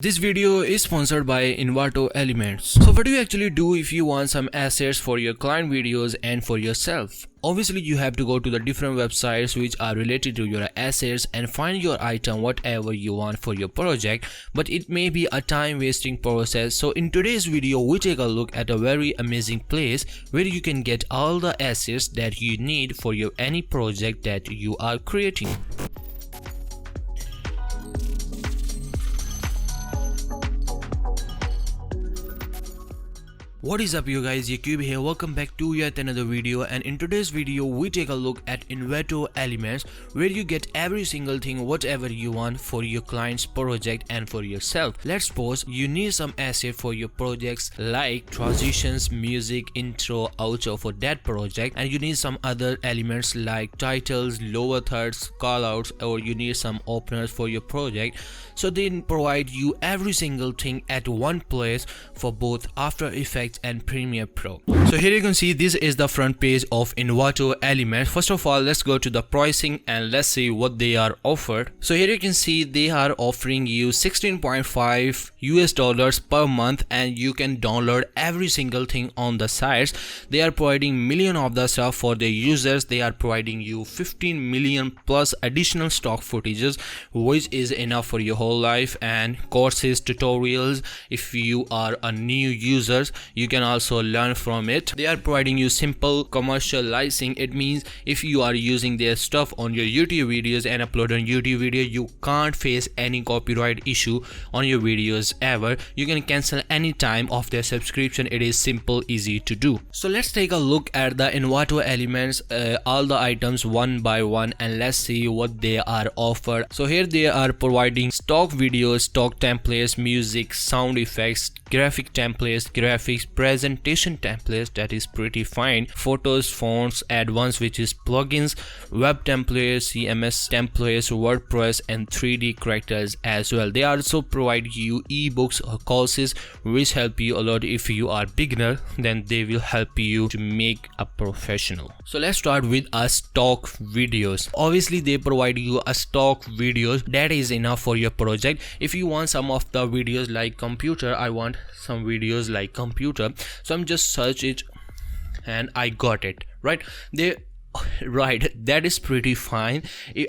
This video is sponsored by Inwater Elements. So what do you actually do if you want some assets for your client videos and for yourself? Obviously you have to go to the different websites which are related to your assets and find your item whatever you want for your project, but it may be a time wasting process. So in today's video we take a look at a very amazing place where you can get all the assets that you need for your any project that you are creating. What is up you guys, Yakub here. Welcome back to yet another video, and in today's video we take a look at Inwater Elements where you get every single thing whatever you want for your client's project and for yourself. Let's suppose you need some asset for your projects like transitions, music, intro, outro for that project, and you need some other elements like titles, lower thirds, callouts, or you need some openers for your project. So they provide you every single thing at one place for both After Effects and Premiere Pro. So here you can see this is the front page of Inwater Elements. First of all, let's go to the pricing and let's see what they are offered. So here you can see they are offering you $16.5 per month, and you can download every single thing on the sites. They are providing million of the stuff for their users. They are providing you 15 million plus additional stock footages, which is enough for your whole life, and courses, tutorials. If you are a new user, you can also learn from it. They are providing you simple commercial licensing. It means if you are using their stuff on your YouTube videos and upload on YouTube video, you can't face any copyright issue on your videos ever. You can cancel any time of their subscription. It is simple, easy to do. So let's take a look at the Inwater Elements, all the items one by one, and let's see what they are offered. So here they are providing stock videos, stock templates, music, sound effects, graphic templates, graphics, presentation templates, that is pretty fine, photos, fonts, advanced, which is plugins, web templates, CMS templates, WordPress, and 3D characters as well. They also provide you ebooks or courses which help you a lot. If you are beginner, then they will help you to make a professional. So let's start with a stock videos. Obviously they provide you a stock videos that is enough for your project. If you want some of the videos like computer, I want some videos like computer, so I'm just search it and I got it right that is pretty fine.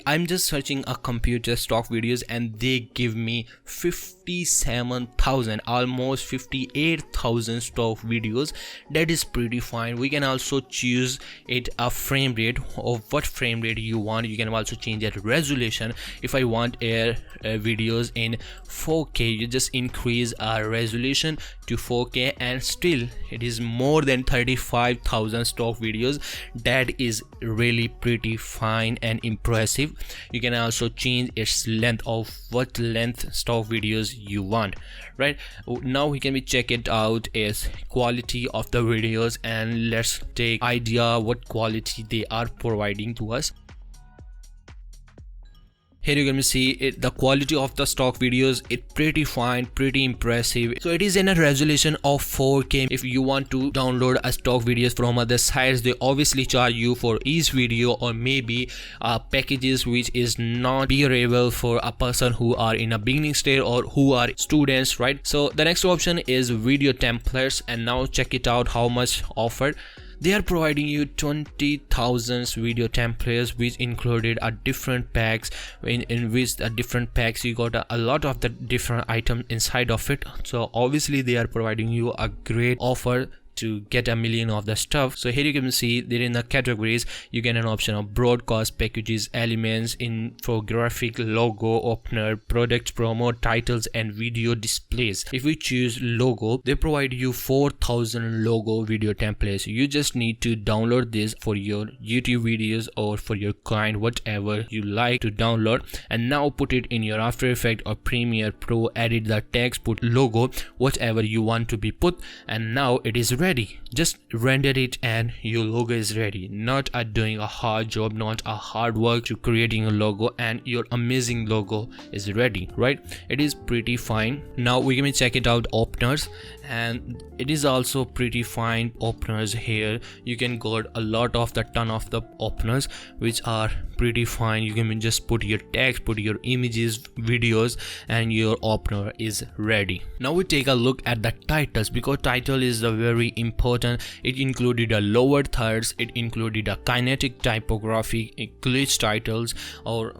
I'm just searching a computer stock videos and they give me 57,000, almost 58,000 stock videos. That is pretty fine. We can also choose it a frame rate of what frame rate you want. You can also change that resolution. If I want videos in 4K, you just increase our resolution to 4K, and still it is more than 35,000 stock videos. That is really pretty fine and impressive. You can also change its length of what length stock videos you want. Right now we can check it out is quality of the videos, and let's take idea what quality they are providing to us. Here you can see it, the quality of the stock videos, it's pretty fine, pretty impressive. So it is in a resolution of 4K. If you want to download a stock videos from other sites, they obviously charge you for each video, or maybe packages which is not bearable for a person who are in a beginning stage or who are students, right? So the next option is video templates, and now check it out how much offered. They are providing you 20,000 video templates, which included a different packs. In which the different packs you got a lot of the different items inside of it. So obviously they are providing you a great offer to get a million of the stuff. So here you can see that in the categories you get an option of broadcast packages, elements, infographic, logo, opener, product promo, titles, and video displays. If we choose logo, they provide you 4,000 logo video templates. You just need to download this for your YouTube videos or for your client, whatever you like to download, and now put it in your After Effects or Premiere Pro, edit the text, put logo, whatever you want to be put, and now it is ready ready. Just render it and your logo is ready. Not doing a hard job, not a hard work to creating a logo, and your amazing logo is ready, right? It is pretty fine. Now we can check it out openers, and it is also pretty fine openers. Here you can got a lot of the ton of the openers which are pretty fine. You can just put your text, put your images, videos, and your opener is ready. Now we take a look at the titles, because title is the very important. It included a lower thirds, it included a kinetic typography, glitch titles, or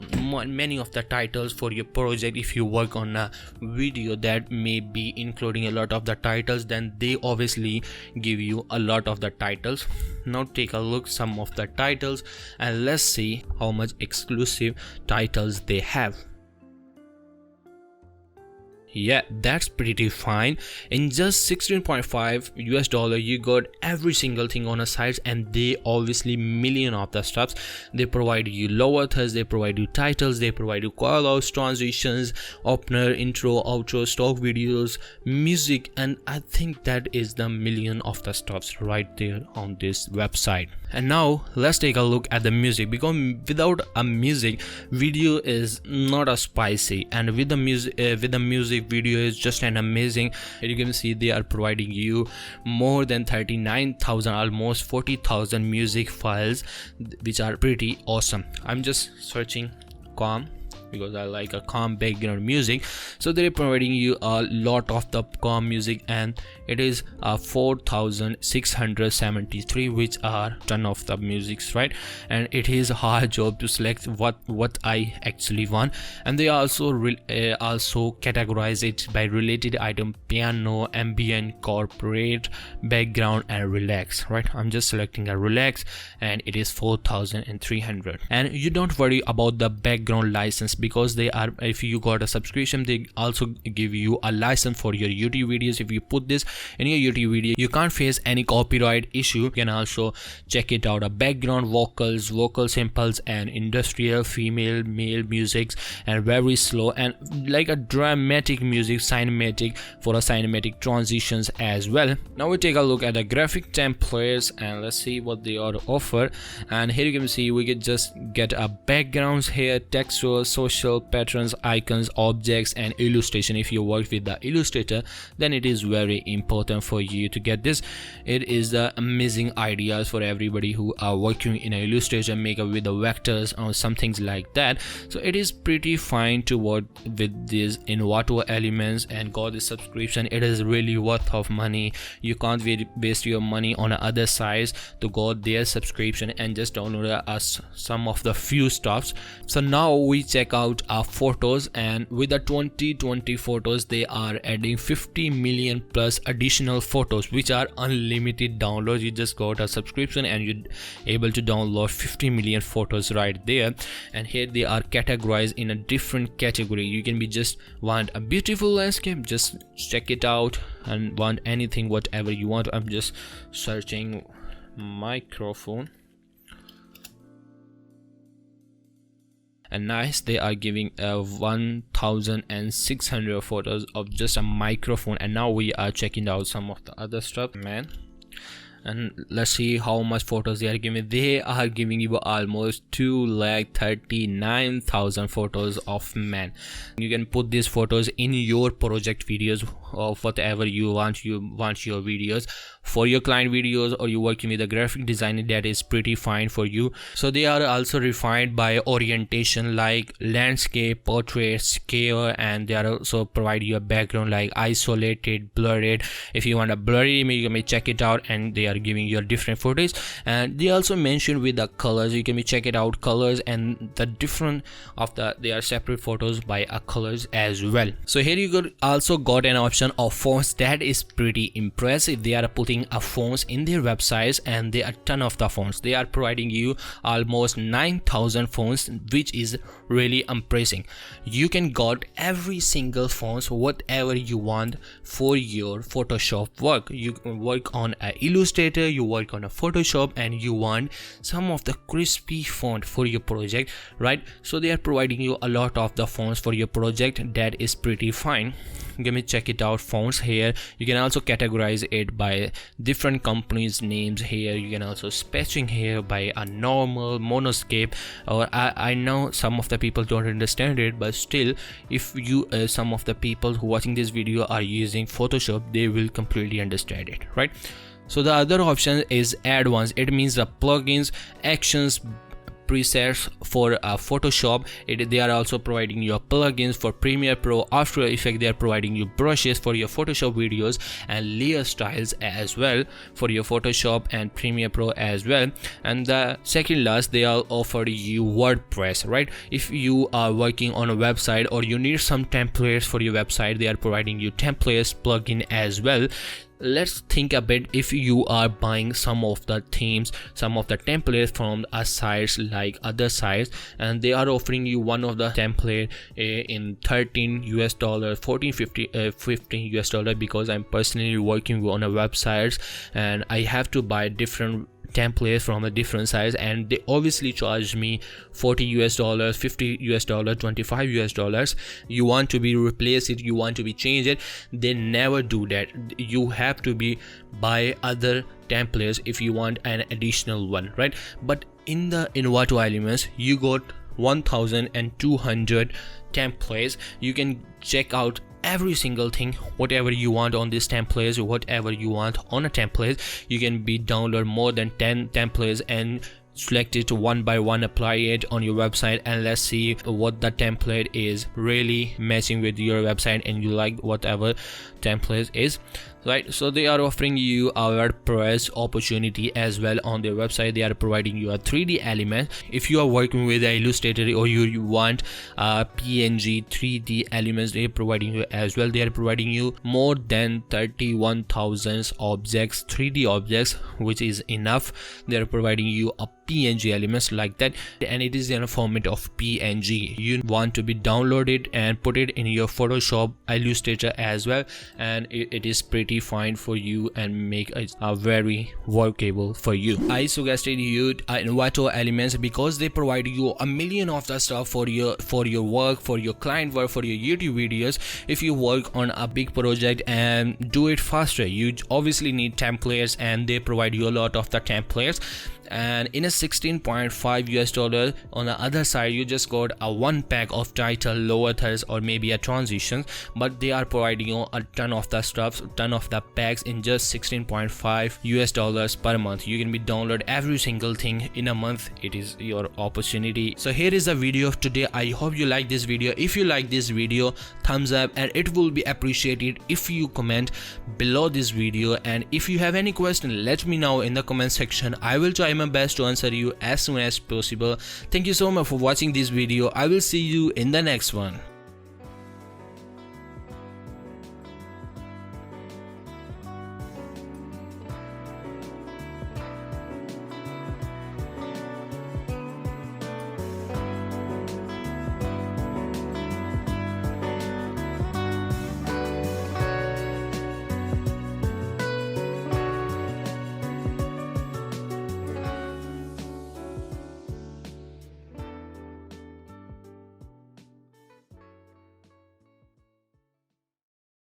many of the titles for your project. If you work on a video that may be including a lot of the titles, then they obviously give you a lot of the titles. Now take a look some of the titles and let's see how much exclusive titles they have. Yeah, that's pretty fine. In just $16.5 you got every single thing on a site, and they obviously million of the stuffs. They provide you lower thirds, they provide you titles, they provide you callouts, transitions, opener, intro, outro, stock videos, music, and I think that is the million of the stuffs right there on this website. And now let's take a look at the music, because without a music video is not as spicy, and with the music video is just an amazing. You can see they are providing you more than 39,000, almost 40,000 music files, which are pretty awesome. I'm just searching calm because I like a calm background music, so they're providing you a lot of the calm music, and it is 4,673, which are ton of the musics, right? And it is a hard job to select what I actually want. And they also categorize it by related item: piano, ambient, corporate, background, and relax, right? I'm just selecting a relax, and it is 4,300. And you don't worry about the background license, because they are, if you got a subscription, they also give you a license for your YouTube videos. If you put this in your YouTube video, you can't face any copyright issue. You can also check it out: a background, vocals, vocal samples, and industrial, female, male musics, and very slow and like a dramatic music, cinematic, for a cinematic transitions as well. Now we take a look at the graphic templates and let's see what they are offer. And here you can see we can just get a backgrounds here, textual, social, patterns, icons, objects, and illustration. If you work with the Illustrator, then it is very important for you to get this. It is the amazing ideas for everybody who are working in an Illustrator Maker with the vectors or some things like that. So it is pretty fine to work with these Inwater Elements and got the subscription. It is really worth of money. You can't waste your money on other sites to go their subscription and just download us some of the few stuffs. So now we check out our photos, and with the 2020 photos, they are adding 50 million plus additional photos, which are unlimited downloads. You just got a subscription and you're able to download 50 million photos right there. And here they are categorized in a different category. You can be just want a beautiful landscape, just check it out, and want anything whatever you want. I'm just searching microphone. And nice, they are giving 1,600 photos of just a microphone. And now we are checking out some of the other stuff, man. And let's see how much photos they are giving. They are giving you almost 239,000 photos of man. You can put these photos in your project videos of whatever you want. You want your videos for your client videos, or you working with a graphic designer, that is pretty fine for you. So they are also refined by orientation like landscape, portrait, scale, and they are also provide you a background like isolated, blurred. If you want a blurry image, you may check it out, and they are giving you different footage. And they also mentioned with the colors, you can check it out, colors and the different of the, they are separate photos by colors as well. So here you also got an option of fonts. That is pretty impressive. They are putting a fonts in their websites, and there are a ton of the fonts. They are providing you almost 9,000 fonts, which is really impressive. You can got every single fonts whatever you want for your Photoshop work. You can work on a Illustrator Illustrator, you work on a Photoshop, and you want some of the crispy font for your project, right? So they are providing you a lot of the fonts for your project. That is pretty fine. Let me check it out. Fonts here, you can also categorize it by different companies names here. You can also spacing here by a normal, monoscape, or I know some of the people don't understand it, but still, if you some of the people who watching this video are using Photoshop, they will completely understand it, right? So the other option is advanced. It means the plugins, actions, presets for Photoshop. They are also providing you plugins for Premiere Pro, After Effects. They are providing you brushes for your Photoshop videos, and layer styles as well for your Photoshop and Premiere Pro as well. And the second last, they are offering you WordPress, right? If you are working on a website or you need some templates for your website, they are providing you templates plugin as well. Let's think a bit. If you are buying some of the themes, some of the templates from a sites like other sites, and they are offering you one of the template in $13 $14 $15 because I'm personally working on a websites and I have to buy different templates from a different size, and they obviously charge me $40 $50 $25. You want to be replace it, you want to be change it, they never do that. You have to be buy other templates if you want an additional one, right? But in the Inwater Elements, you got 1200 templates. You can check out every single thing, whatever you want on this templates, whatever you want on a template. You can be download more than 10 templates and select it one by one, apply it on your website, and let's see what the template is really matching with your website and you like whatever template is, right? So they are offering you a WordPress opportunity as well on their website. They are providing you a 3D element. If you are working with an Illustrator or you want PNG 3D elements, they are providing you as well. They are providing you more than 31,000 objects, 3D objects, which is enough. They are providing you a PNG elements like that, and it is in a format of PNG. You want to be downloaded and put it in your Photoshop, Illustrator as well, and it is pretty fine for you and make it very workable for you. I suggested you Inwater Elements because they provide you a million of the stuff for your work, for your client work, for your YouTube videos. If you work on a big project and do it faster, you obviously need templates, and they provide you a lot of the templates. And in a $16.5 on the other side, you just got a one pack of title, lower thirds, or maybe a transition, but they are providing you a ton of the stuff, ton of the packs in just $16.5 per month. You can be download every single thing in a month. It is your opportunity. So here is the video of today. I hope you like this video. If you like this video, thumbs up, and it will be appreciated if you comment below this video. And if you have any question, let me know in the comment section. I will try my best to answer you as soon as possible. Thank you so much for watching this video. I will see you in the next one.